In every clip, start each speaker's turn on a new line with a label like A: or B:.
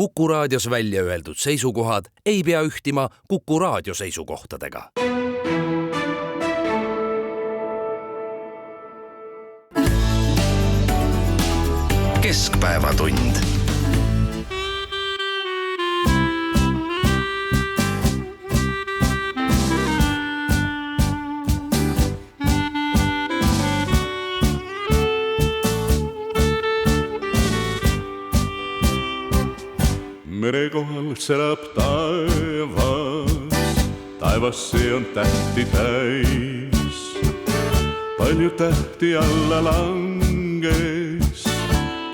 A: Kuku Raadios välja öeldud seisukohad ei pea ühtima Kuku Raadio seisukohtadega. Keskpäevatund.
B: Mere kohal selab taevas, taevas see on tähti täis. Palju tähti alla langes,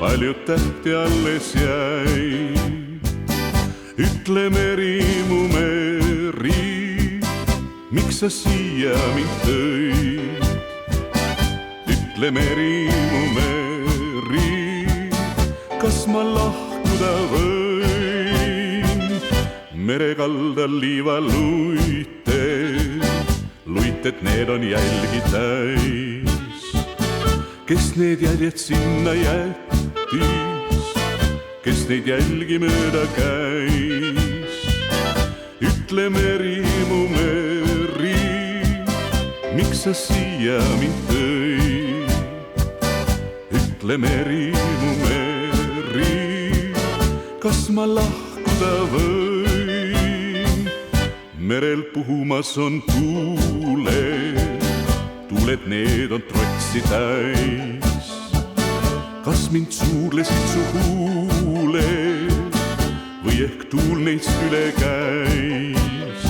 B: palju tähti alles jäi. Ütle meri, mu meri, miks sa siia mind tõid? Ütle meri, mu meri, kas ma lahkuda võin? Merekaldal liivaluited, luited need on jälgi täis. Kes need jäljed sinna jättis, kes neid jälgi mööda käis? Ütle meri, mu meri, miks sa siia mind tõid? Ütle meri, mu meri, kas ma lahkuda võin? Merel puhumas on tuuled, tuuled need on trotsi täis. Kas mind suudlesid su huuled või ehk tuul neist üle käis?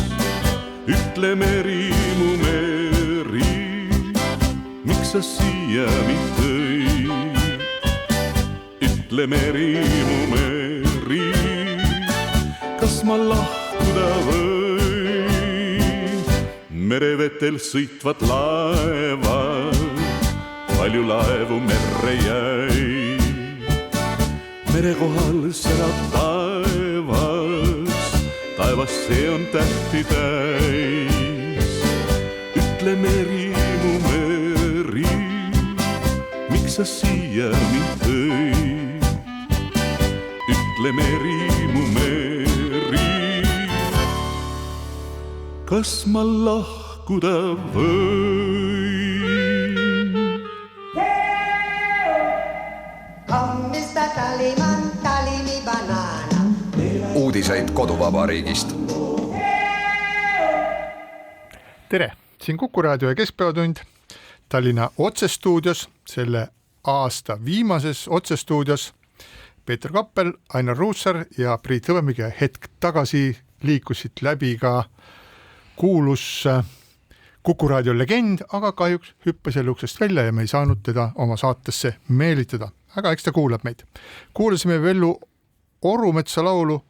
B: Ütle meri, mu meri, miks sa siia mind tõid? Ütle meri, mu meri, kas ma lahkuda võin? Merevetel sõitvad laevad, palju laevu merre jäi. Mere kohal selab taevas, taevas see on tähti täis. Ütle meri, mu meri, miks sa siia mind tõid? Ütle meri, mu meri, kas ma lahkuda võin?
C: Uudiseid koduvabariigist.
D: Tere, siin Kuku Raadio ja Keskpäevatund Tallinna otsestuudios, selle aasta viimases otsestuudios. Peeter Kappel, Ainar Ruussaar ja Priit Hõbemägi hetk tagasi liikusid läbi ka kuulus Kuku Raadio legend, aga kahjuks hüppas jälle uksest välja ja me ei saanud teda oma saatesse meelitada. Aga eks ta kuulab meid. Kuulasime Vellu Orumetsa laulu.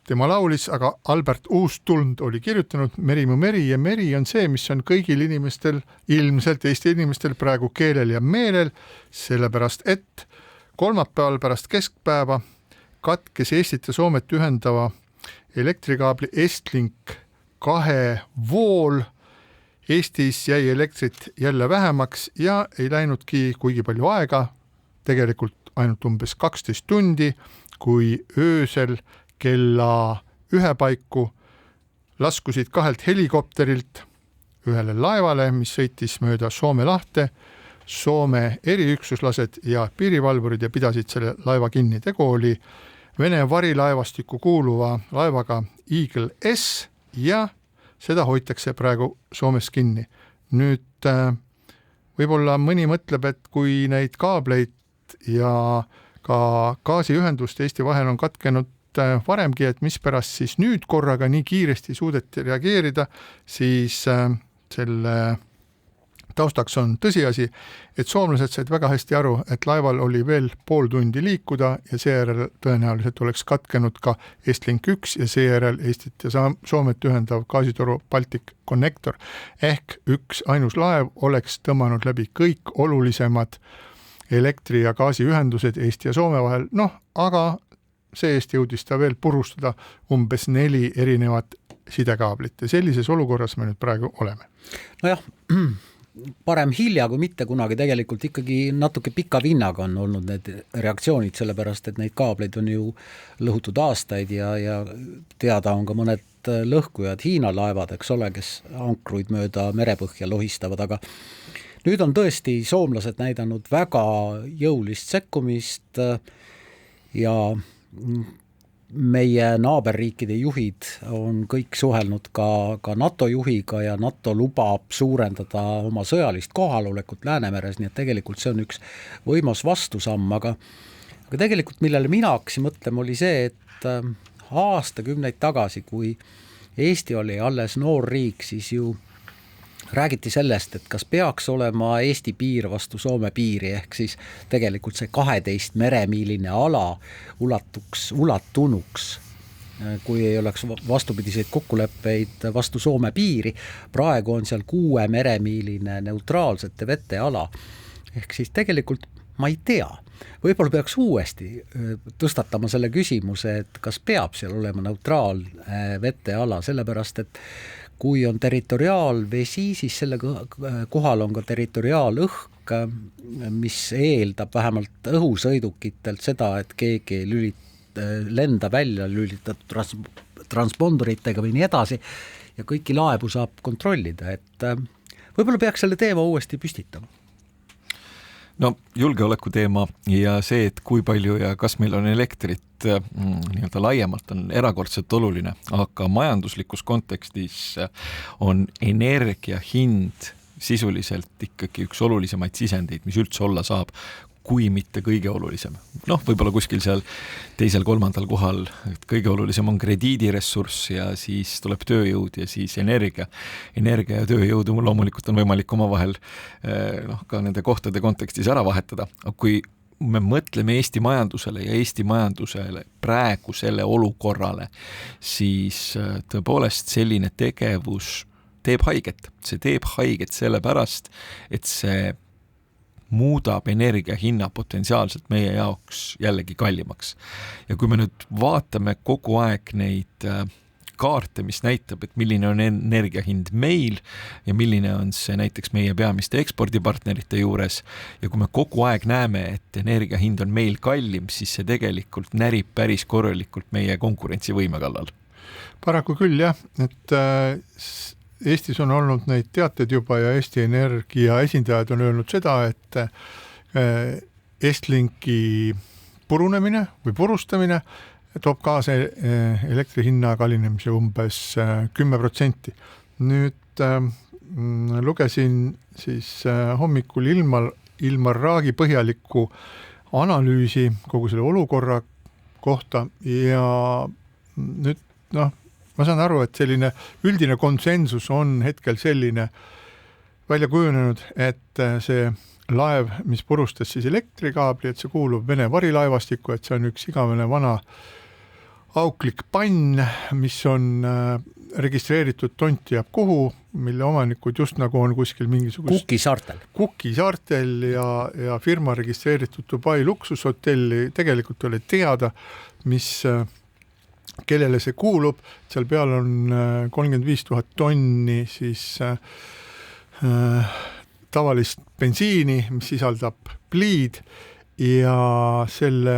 D: Tema laulis, aga Albert Uustulnd oli kirjutanud Meri, mu meri, ja meri on see, mis on kõigil inimestel, ilmselt Eesti inimestel praegu keelel ja meelel, sellepärast et kolmapäeval pärast keskpäeva katkes Eestit ja Soomet ühendava elektrikaabli Estlink 2 vool. Eestis jäi elektrit jälle vähemaks ja ei läinudki kuigi palju aega, tegelikult ainult umbes 12 tundi, kui öösel kella 1 paiku laskusid 2 helikopterilt ühele laevale, mis sõitis mööda Soome lahte, Soome eriüksuslased ja piirivalvurid ja pidasid selle laeva kinni. Tegu oli Vene varilaevastikku kuuluva laevaga Eagle S ja seda hoitakse praegu Soomes kinni. Nüüd võib-olla mõni mõtleb, et kui neid kaableid ja ka gaasiühendust Eesti vahel on katkenud varemgi, et mispärast siis nüüd korraga nii kiiresti suudeti reageerida, siis selle taustaks on tõsiasi, et soomlased said väga hästi aru, et laeval oli veel pool tundi liikuda ja seejärel tõenäoliselt oleks katkenud ka Estlink 1 ja seejärel Eestit ja Soomet ühendav gaasitoru Baltic Connector. Ehk üks ainus laev oleks tõmmanud läbi kõik olulisemad elektri- ja gaasiühendused Eesti ja Soome vahel, aga see-eest jõudis ta veel purustada umbes 4 erinevat sidekaablit ja sellises olukorras me nüüd praegu oleme.
E: Nojah, parem hilja kui mitte kunagi, tegelikult ikkagi natuke pika vinnaga on olnud need reaktsioonid, sellepärast et neid kaableid on ju lõhutud aastaid ja teada on ka mõned lõhkujad Hiina laevad, eks ole, kes ankruid mööda merepõhja lohistavad, aga nüüd on tõesti soomlased näidanud väga jõulist sekkumist ja meie naaberriikide juhid on kõik suhelnud ka NATO juhiga ja NATO lubab suurendada oma sõjalist kohalolekut Läänemeres, nii et tegelikult see on üks võimas vastusamm, aga tegelikult millele mina hakkasin mõtlema oli see, et aastakümneid tagasi, kui Eesti oli alles noor riik, siis ju räägiti sellest, et kas peaks olema Eesti piir vastu Soome piiri, ehk siis tegelikult see 12 meremiiline ala ulatunuks, kui ei oleks vastupidiseid kokkuleppeid vastu Soome piiri. Praegu on seal 6 meremiiline neutraalsete vete ala. Ehk siis tegelikult ma ei tea, võib-olla peaks uuesti tõstatama selle küsimuse, et kas peab seal olema neutraalvete ala, sellepärast et kui on territoriaalvesi, siis selle kohal on ka territoriaalõhk, mis eeldab vähemalt õhusõidukitelt seda, et keegi lenda välja lülitatud transponderitega või nii edasi ja kõiki laevu saab kontrollida, et võib-olla peaks selle teema uuesti püstitama.
F: No julgeoleku teema ja see, et kui palju ja kas meil on elektrit nii-öelda laiemalt on erakordselt oluline, aga majanduslikus kontekstis on energia hind sisuliselt ikkagi üks olulisemaid sisendeid, mis üldse olla saab, kui mitte kõige olulisem. Võib-olla kuskil seal teisel-kolmandal kohal kõige olulisem on krediidiressurss ja siis tuleb tööjõud ja siis energia. Energia ja tööjõudu loomulikult on võimalik omavahel ka nende kohtade kontekstis ära vahetada. Aga kui me mõtleme Eesti majandusele ja Eesti majandusele praegu selle olukorrale, siis tõepoolest selline tegevus teeb haiget. See teeb haiget sellepärast, et see muudab energia hinna potentsiaalselt meie jaoks jällegi kallimaks. Ja kui me nüüd vaatame kogu aeg neid kaarte, mis näitab, et milline on energia hind meil ja milline on see näiteks meie peamiste ekspordipartnerite juures ja kui me kogu aeg näeme, et energia hind on meil kallim, siis see tegelikult närib päris korralikult meie konkurentsivõime kallal.
D: Paraku küll jah, et Eestis on olnud neid teateid juba ja Eesti Energia esindajad on öelnud seda, et Estlinki purunemine või purustamine toob kaasa elektri hinna kallinemise umbes 10%. Nüüd lugesin siis hommikul Ilmar Raagi põhjalikku analüüsi kogu selle olukorra kohta ja nüüd ma saan aru, et selline üldine konsensus on hetkel selline välja kujunenud, et see laev, mis purustas siis elektrikaabli, et see kuulub Vene varilaevastikku, et see on üks igavene vana auklik pann, mis on registreeritud tonti jääb kuhu, mille omanikud just nagu on kuskil mingisugust Cooki saartel ja firma registreeritud Dubai luksushotelli, tegelikult oli teada, kellele see kuulub, seal peal on 35 000 tonni siis tavalist bensiini, mis sisaldab pliid ja selle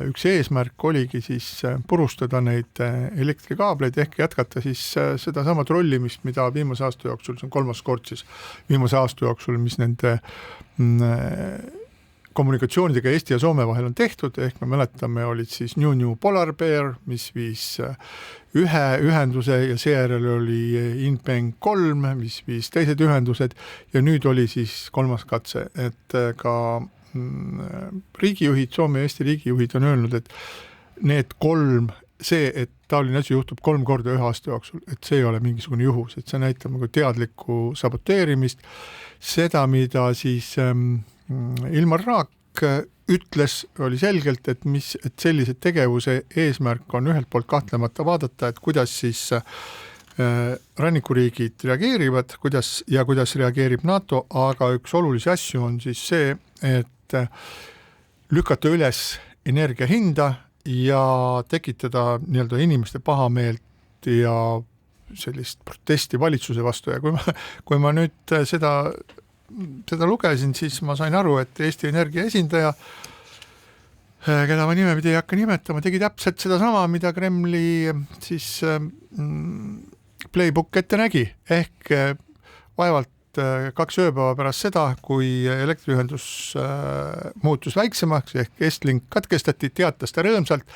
D: üks eesmärk oligi siis purustada neid elektrikaableid ehk jätkata siis seda sama trollimist, mida viimase aasta jooksul, see on 3. kord siis viimase aasta jooksul, mis nende kommunikatsioonidega Eesti ja Soome vahel on tehtud, ehk me mäletame, olid siis New Polar Bear, mis viis ühe ühenduse ja seejärel oli Inpeng 3, mis viis teised ühendused ja nüüd oli siis 3. katse, et ka riigijuhid, Soome ja Eesti riigijuhid on öelnud, et need 3, see, et taoline asi juhtub 3 korda ühe aasta jooksul, et see ei ole mingisugune juhus, et see näitab nagu teadlikku saboteerimist, seda, mida siis Ilmar Raak ütles, oli selgelt, et sellised tegevuse eesmärk on ühelt poolt kahtlemata vaadata, et kuidas siis rannikuriigid reageerivad, kuidas reageerib NATO, aga üks olulisi asju on siis see, et lükata üles energia hinda ja tekitada nii-öelda inimeste pahameelt ja sellist protesti valitsuse vastu ja kui ma nüüd seda seda lugesin, siis ma sain aru, et Eesti Energia esindaja, keda ma nimepidi ei hakka nimetama, tegi täpselt seda sama, mida Kremli siis playbook ette nägi, ehk vaevalt 2 ööpäeva pärast seda, kui elektriühendus muutus väiksemaks, ehk Estlink katkestati, teatas ta rõõmsalt,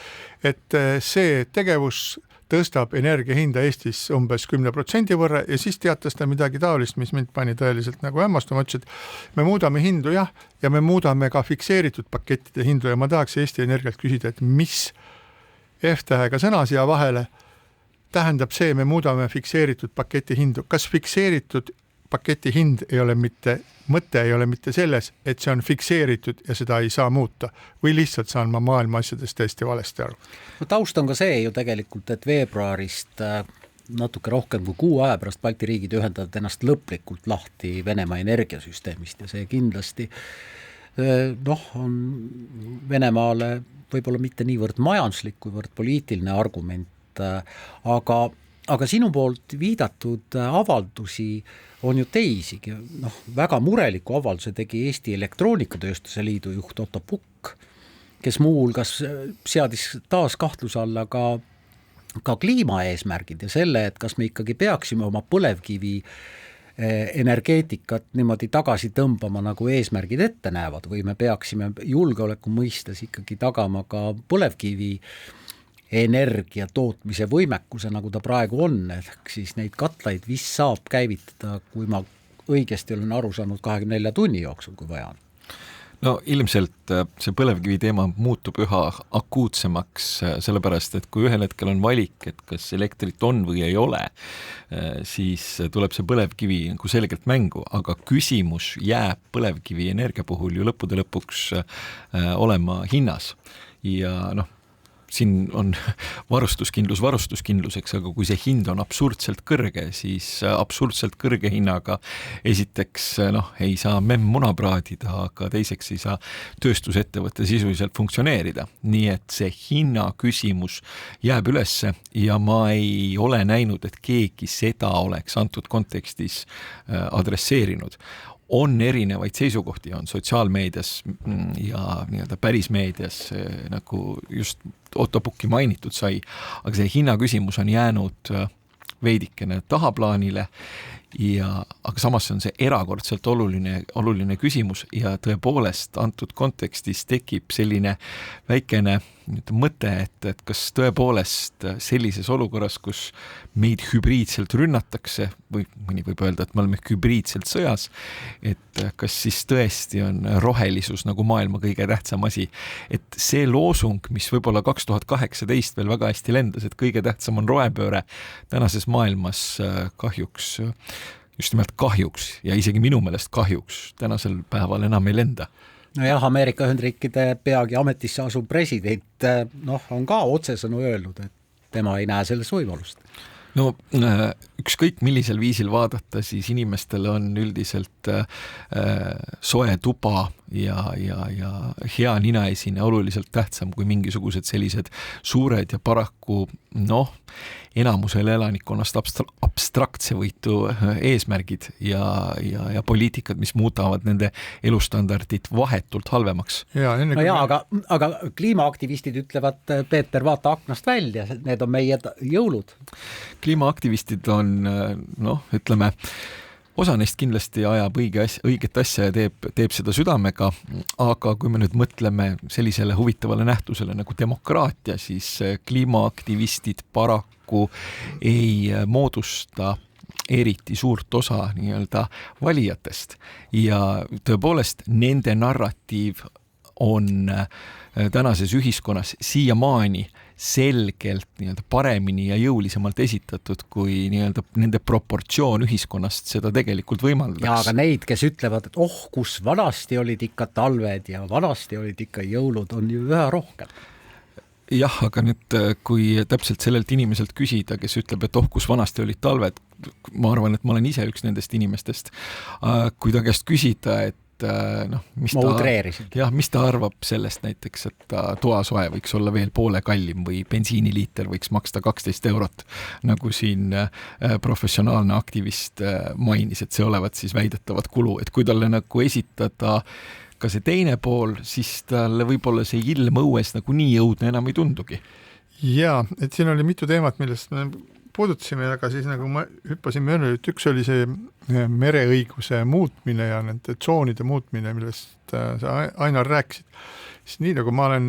D: et see tegevus tõstab energia hinda Eestis umbes 10% võrra ja siis teatas ta midagi taolist, mis mind pani tõeliselt nagu hämmastuma, ütles, et me muudame hindu ja me muudame ka fikseeritud pakettide hindu ja ma tahaks Eesti Energialt küsida, et mis F-tähega sõna siia vahele tähendab see, me muudame fikseeritud paketi hindu. Kas fikseeritud paketi hind ei ole mitte, mõte ei ole mitte selles, et see on fikseeritud ja seda ei saa muuta või lihtsalt saan ma maailma asjadest täiesti valesti aru?
E: No taust on ka see ju tegelikult, et veebruarist natuke rohkem kui 6 aja pärast Balti riigid ühendavad ennast lõplikult lahti Venemaa energiasüsteemist ja see kindlasti on Venemaale võib-olla mitte niivõrd majanduslik, kuivõrd poliitiline argument, aga sinu poolt viidatud avaldusi on ju teisigi. Väga mureliku avalduse tegi Eesti Elektroonikatööstuse Liidu juht Otto Pukk, kes muuhulgas seadis taas kahtluse alla ka kliimaeesmärgid ja selle, et kas me ikkagi peaksime oma põlevkivi energeetikat niimoodi tagasi tõmbama, nagu eesmärgid ette näevad, või me peaksime julgeoleku mõistes ikkagi tagama ka põlevkivi energia tootmise võimekuse, nagu ta praegu on, ehk siis neid katlaid vist saab käivitada, kui ma õigesti olen aru saanud, 24 tunni jooksul, kui vaja on.
F: No ilmselt see põlevkivi teema muutub üha akuutsemaks, sellepärast, et kui ühel hetkel on valik, et kas elektrit on või ei ole, siis tuleb see põlevkivi nagu selgelt mängu, aga küsimus jääb põlevkivi energia puhul ju lõppude lõpuks olema hinnas ja siin on varustuskindluseks, aga kui see hind on absurdselt kõrge, siis absurdselt kõrge hinnaga esiteks ei saa muna praadida, aga teiseks ei saa tööstusettevõtte sisuliselt funktsioneerida. Nii et see hinna küsimus jääb ülesse ja ma ei ole näinud, et keegi seda oleks antud kontekstis adresseerinud. On erinevaid seisukohti, on sotsiaalmeedias ja nii-öelda pärismeedias, nagu just Otto Pukki mainitud sai, aga see hinna küsimus on jäänud veidikene tahaplaanile, aga samas on see erakordselt oluline küsimus ja tõepoolest antud kontekstis tekib selline väikene mõte, et kas tõepoolest sellises olukorras, kus meid hübriidselt rünnatakse või mõni võib öelda, et me oleme hübriidselt sõjas, et kas siis tõesti on rohelisus nagu maailma kõige tähtsam asi. Et see loosung, mis võib-olla 2018 veel väga hästi lendas, et kõige tähtsam on rohepööre, tänases maailmas kahjuks, just nimelt kahjuks ja isegi minu meelest kahjuks tänasel päeval enam ei lenda.
E: Nojah, Ameerika Ühendriikide peagi ametisse asuv president on ka otsesõnu öelnud, et tema ei näe selles võimalust.
F: No ükskõik millisel viisil vaadata, siis inimestel on üldiselt soe tuba ja hea ninaesine oluliselt tähtsam kui mingisugused sellised suured ja paraku enamusel elanikkonnast abstraktsevõitu eesmärgid ja poliitikad, mis muudavad nende elustandardit vahetult halvemaks.
E: Aga kliimaaktivistid ütlevad, Peeter, vaata aknast välja, need on meie jõulud.
F: Kliimaaktivistid on, ütleme, osa neist kindlasti ajab õiget asja ja teeb seda südamega, aga kui me nüüd mõtleme sellisele huvitavale nähtusele nagu demokraatia, siis kliimaaktivistid paraku ei moodusta eriti suurt osa nii-öelda valijatest ja tõepoolest nende narratiiv on tänases ühiskonnas siiamaani selgelt nii-öelda paremini ja jõulisemalt esitatud, kui nii-öelda nende proportsioon ühiskonnast seda tegelikult võimaldaks.
E: Ja aga neid, kes ütlevad, et kus vanasti olid ikka talved ja vanasti olid ikka jõulud, on ju üha rohkem.
F: Jah, aga nüüd, kui täpselt sellelt inimeselt küsida, kes ütleb, et kus vanasti olid talved, ma arvan, et ma olen ise üks nendest inimestest, kui ta käest küsida, et
E: ma utreerisin.
F: Mis ta arvab sellest näiteks, et toasoe võiks olla veel poole kallim või bensiiniliiter võiks maksta 12 €, nagu siin professionaalne aktivist mainis, et see olevat siis väidetavat kulu, et kui talle nagu esitada ka see teine pool, siis talle võib-olla see ilm õues nagu nii õudne enam ei tundugi.
D: Jaa, et siin oli mitu teemat, millest me puudutasime, aga siis nagu ma hüppasin mööda, et üks oli see mereõiguse muutmine ja nende tsoonide muutmine, millest sa Ainar rääkisid. Siis nii nagu ma olen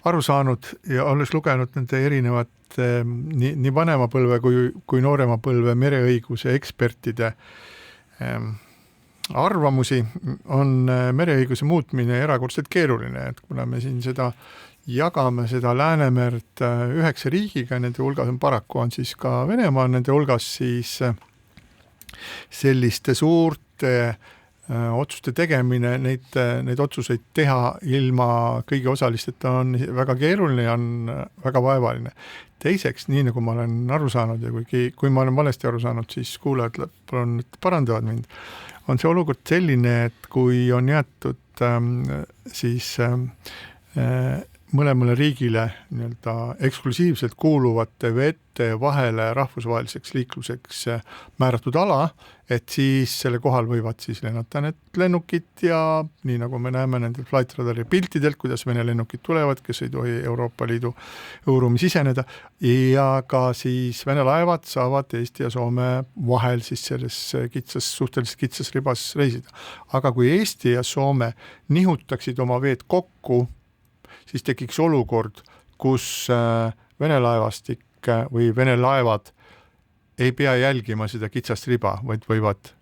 D: aru saanud ja olles lugenud nende erinevat nii vanema põlve kui noorema põlve mereõiguse ekspertide arvamusi, on mereõiguse muutmine erakordselt keeruline, et kuna me siin jagame seda Läänemerd 9 riigiga, nende hulgas on paraku on siis ka Venemaa nende hulgas, siis selliste suurte otsuste tegemine, neid otsuseid teha ilma kõigi osalisteta on väga keeruline ja on väga vaevaline. Teiseks, nii nagu ma olen aru saanud ja kui ma olen valesti aru saanud, siis kuulajad parandavad mind, on see olukord selline, et kui on jäetud siis mõlemale riigile nii-öelda eksklusiivselt kuuluvate vete vahele rahvusvaheliseks liikluseks määratud ala, et siis selle kohal võivad siis lennata need lennukid ja nii nagu me näeme nendel Flight Radari piltidelt, kuidas Vene lennukid tulevad, kes ei tohi Euroopa Liidu õhuruumi siseneda ja ka siis Vene laevad saavad Eesti ja Soome vahel siis selles suhteliselt kitsas ribas reisida. Aga kui Eesti ja Soome nihutaksid oma veed kokku, siis tekiks olukord, kus Vene laevastik või Vene laevad ei pea jälgima seda kitsast riba, vaid võivad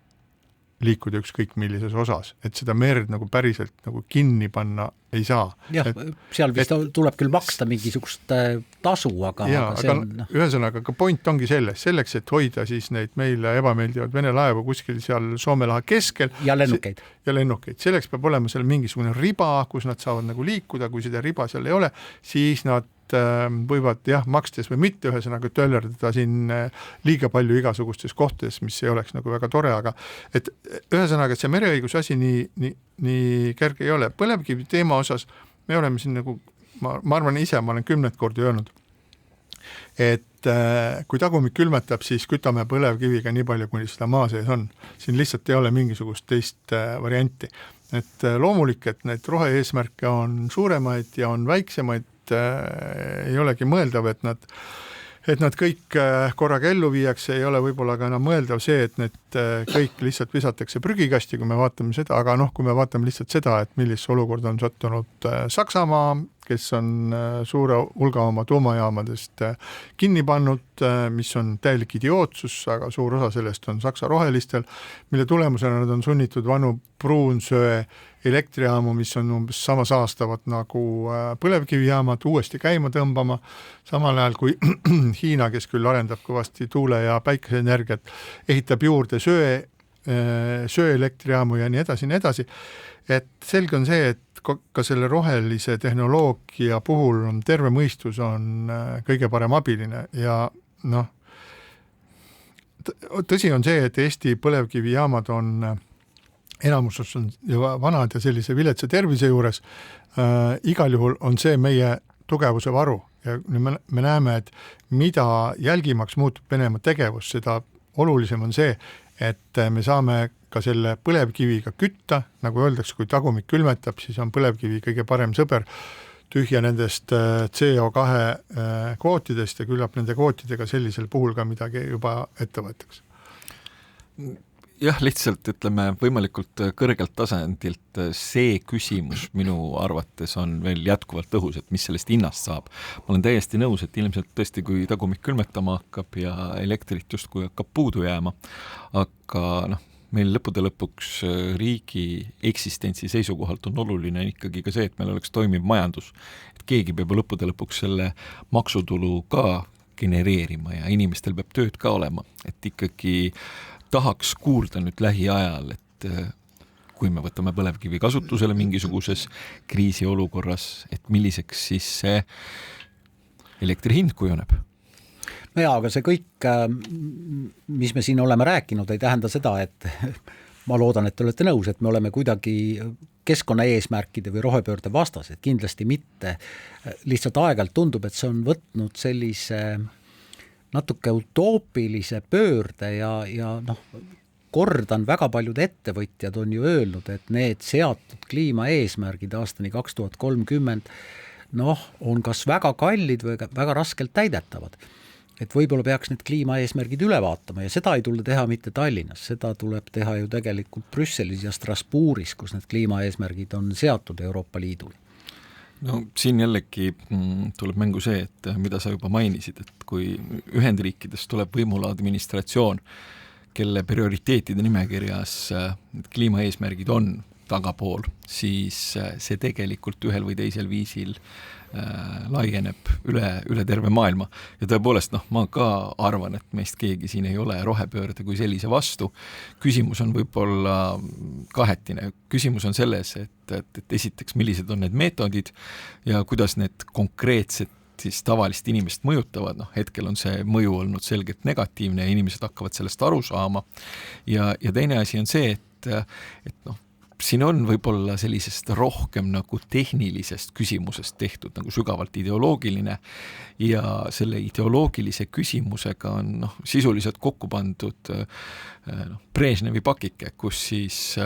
D: liikuda ükskõik millises osas, et seda merd nagu päriselt nagu kinni panna ei saa.
E: Jah, seal vist tuleb küll maksta mingisugust tasu, aga see on...
D: Ühesõnaga, ka point ongi selleks, et hoida siis neid meile ebameeldivad Vene laevu kuskil seal Soome lahe keskel.
E: Ja lennukeid.
D: Selleks peab olema seal mingisugune riba, kus nad saavad nagu liikuda, kui seda riba seal ei ole, siis nad võivad makstes või mitte ühesõnaga töllerdada siin liiga palju igasugustes kohtades, mis ei oleks nagu väga tore, aga et ühesõnaga, et see mereõiguse asi nii kerge ei ole. Põlevkivi teema osas me oleme siin nagu, ma arvan ise, ma olen 10 kordi öelnud, et kui tagumik külmetab, siis kütame põlevkiviga nii palju, kuni seda maa sees on. Siin lihtsalt ei ole mingisugust teist varianti. Et loomulik, et need rohe-eesmärke on suuremaid ja on väiksemaid, ei olegi mõeldav, et nad kõik korraga ellu viiakse, ei ole võib-olla ka enam mõeldav see, et need kõik lihtsalt visatakse prügikasti, kui me vaatame seda, aga kui me vaatame lihtsalt seda, et millise olukord on sattunud Saksamaa, kes on suure hulga oma tuumajaamadest kinni pannud, mis on täielik idiootsus, aga suur osa sellest on Saksa rohelistel, mille tulemusena nad on sunnitud vanu pruunsöe elektrijaamu, mis on umbes sama saastavat nagu põlevkivijaamad, uuesti käima tõmbama, samal ajal kui Hiina, kes küll arendab kõvasti tuule- ja päikeseenergiat, ehitab juurde söeelektrijaamu ja nii edasi. Et selge on see, et ka selle rohelise tehnoloogia puhul on terve mõistus on kõige parem abiline ja tõsi on see, et Eesti põlevkivijaamad on enamuses on vanad ja sellise viletsa tervise juures. Igal juhul on see meie tugevuse varu ja me näeme, et mida jälgimaks muutub Venemaa tegevus, seda olulisem on see, et me saame ka selle põlevkiviga kütta, nagu öeldakse, kui tagumik külmetab, siis on põlevkivi kõige parem sõber tühja nendest CO2 kvootidest ja küllap nende kvootidega sellisel puhul ka midagi juba ette võetakse.
F: Jah, lihtsalt ütleme võimalikult kõrgelt tasandilt see küsimus minu arvates on veel jätkuvalt õhus, et mis sellest hinnast saab. Ma olen täiesti nõus, et ilmselt tõesti, kui tagumik külmetama hakkab ja elektrit justkui hakkab puudu jääma, aga meil lõppude lõpuks riigi eksistentsi seisukohalt on oluline ikkagi ka see, et meil oleks toimiv majandus. Et keegi peab lõppude lõpuks selle maksutulu ka genereerima ja inimestel peab tööd ka olema, et ikkagi tahaks kuulda nüüd lähiajal, et kui me võtame põlevkivi kasutusele mingisuguses kriisiolukorras, et milliseks siis see elektri hind kujuneb?
E: No jaa, aga see kõik, mis me siin oleme rääkinud, ei tähenda seda, et ma loodan, et te olete nõus, et me oleme kuidagi keskkonnaeesmärkide või rohepöörde vastased, kindlasti mitte. Lihtsalt aeg-ajalt tundub, et see on võtnud sellise natuke utoopilise pöörde ja kordan, väga paljud ettevõtjad on ju öelnud, et need seatud kliimaeesmärgid aastani 2030 on kas väga kallid või väga raskelt täidetavad. Et võib-olla peaks need kliimaeesmärgid üle vaatama ja seda ei tule teha mitte Tallinnas, seda tuleb teha ju tegelikult Brüsselis ja Strasbourgis, kus need kliimaeesmärgid on seatud Euroopa Liidul.
F: No siin jällegi tuleb mängu see, et mida sa juba mainisid, et kui Ühendriikides tuleb võimule administratsioon, kelle prioriteetide nimekirjas kliimaeesmärgid on tagapool, siis see tegelikult ühel või teisel viisil laieneb üle terve maailma. Ja tõepoolest, ma ka arvan, et meist keegi siin ei ole rohepöörde kui sellise vastu. Küsimus on võib-olla kahetine. Küsimus on selles, et esiteks, millised on need meetodid ja kuidas need konkreetsed siis tavalist inimest mõjutavad. Hetkel on see mõju olnud selgelt negatiivne ja inimesed hakkavad sellest aru saama. Ja teine asi on see, et siin on võib-olla sellisest rohkem nagu tehnilisest küsimusest tehtud nagu sügavalt ideoloogiline ja selle ideoloogilise küsimusega on sisuliselt kokku pandud Brežnevi pakike, kus siis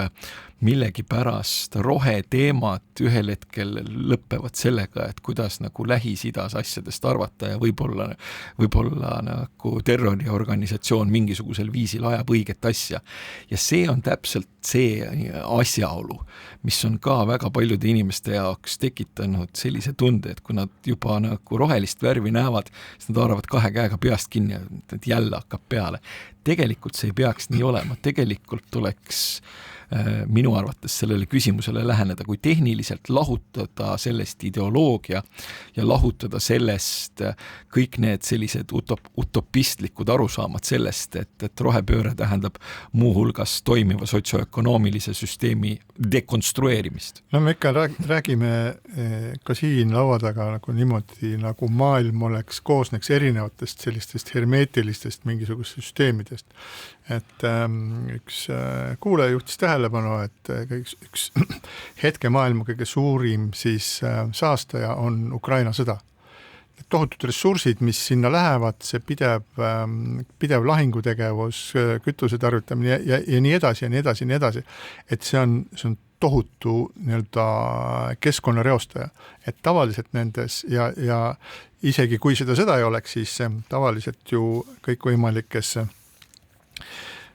F: millegi pärast roheteemad ühel hetkel lõppevad sellega, et kuidas nagu Lähis-Idas asjadest arvata ja võib-olla nagu terroriorganisatsioon mingisugusel viisil ajab õiget asja. Ja see on täpselt see asjaolu, mis on ka väga paljude inimeste jaoks tekitanud sellise tunde, et kui nad juba nagu rohelist värvi näevad, siis nad arvavad kahe käega peast kinni, et jälle hakkab peale. Tegelikult see ei peaks nii olema, tegelikult tuleks minu arvates sellele küsimusele läheneda, kui tehniliselt lahutada sellest ideoloogia ja lahutada sellest kõik need sellised utopistlikud arusaamad sellest, et rohepööre tähendab muuhulgas toimiva sotsioökonoomilise süsteemi dekonstrueerimist.
D: Me ikka räägime ka siin laua taga nagu niimoodi, nagu maailm koosneks erinevatest sellistest hermeetilistest mingisugust süsteemidest. Et üks kuulaja juhtis tähelepanu, et üks hetke maailma kõige suurim siis saastaja on Ukraina sõda. Tohutud ressursid, mis sinna lähevad, see pidev lahingutegevus, kütuse tarvitamine ja nii edasi ja nii edasi ja nii edasi. Et see on tohutu keskkonnareostaja. Et tavaliselt nendes ja isegi kui seda ei oleks, siis tavaliselt ju kõikvõimalikes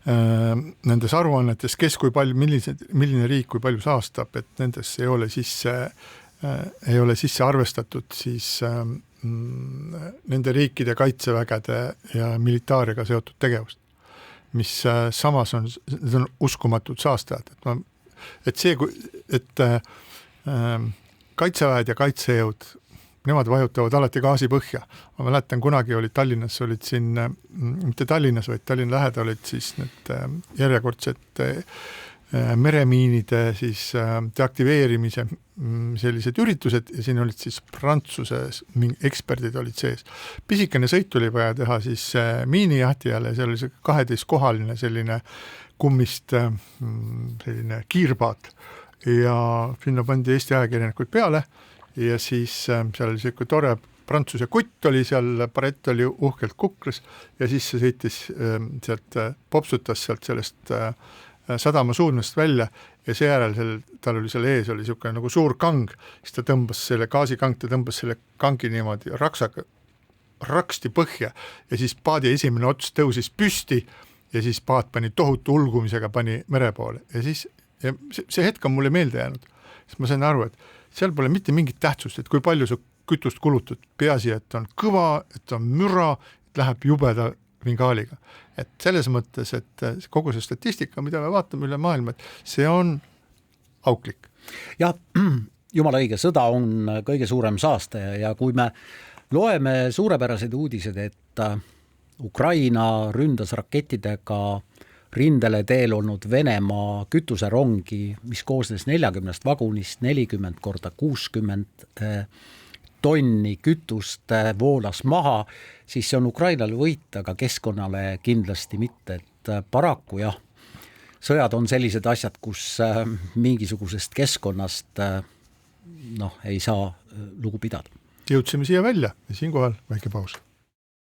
D: nendes aruannetes, kes kui palju, milline riik kui palju saastab, et nendes ei ole sisse arvestatud siis nende riikide kaitsevägede ja militaariga seotud tegevust, mis samas on uskumatud saastajad. Et kaitseväed ja kaitsejõud, nemad vajutavad alati gaasi põhja. Ma mäletan, kunagi olid Tallinnas, olid siin, mitte Tallinnas, vaid Tallinna lähedal olid siis need järjekordsed meremiinide siis deaktiveerimise sellised üritused ja siin olid siis Prantsuse eksperdid olid sees. Pisikene sõit tuli vaja teha siis miinijahtijale, seal oli see 12-kohaline selline kummist selline kiirpaat ja sinna pandi Eesti ajakirjanikud peale ja siis seal oli selline tore Prantsuse kutt oli seal, barett oli uhkelt kukras ja siis see sõitis sealt, popsutas sealt sellest sadama suudmest välja ja seejärel tal oli seal ees oli selline nagu suur kang, siis ta tõmbas selle gaasikang, ta tõmbas selle kangi niimoodi raksti põhja ja siis paadi esimene ots tõusis püsti ja siis paat pani tohutu ulgumisega pani mere poole ja siis ja see hetk on mulle meelde jäänud, siis ma sain aru, et seal pole mitte mingit tähtsust, et kui palju sa kütust kulutad, peaasi, et on kõva, et on müra, et läheb jubeda vingaaliga. Et selles mõttes, et kogu see statistika, mida me vaatame üle maailma, et see on auklik.
E: Ja jumala õige, sõda on kõige suurem saastaja ja kui me loeme suurepärased uudised, et Ukraina ründas rakettidega rindele teel olnud Venemaa kütuserongi, mis koosnes 40 vagunist, 40 korda 60 tonni kütust voolas maha, siis see on Ukrainale võit, aga keskkonnale kindlasti mitte, et paraku jah, sõjad on sellised asjad, kus mingisugusest keskkonnast ei saa lugu pidada.
D: Jõudsime siia välja ja siinkohal väike paus.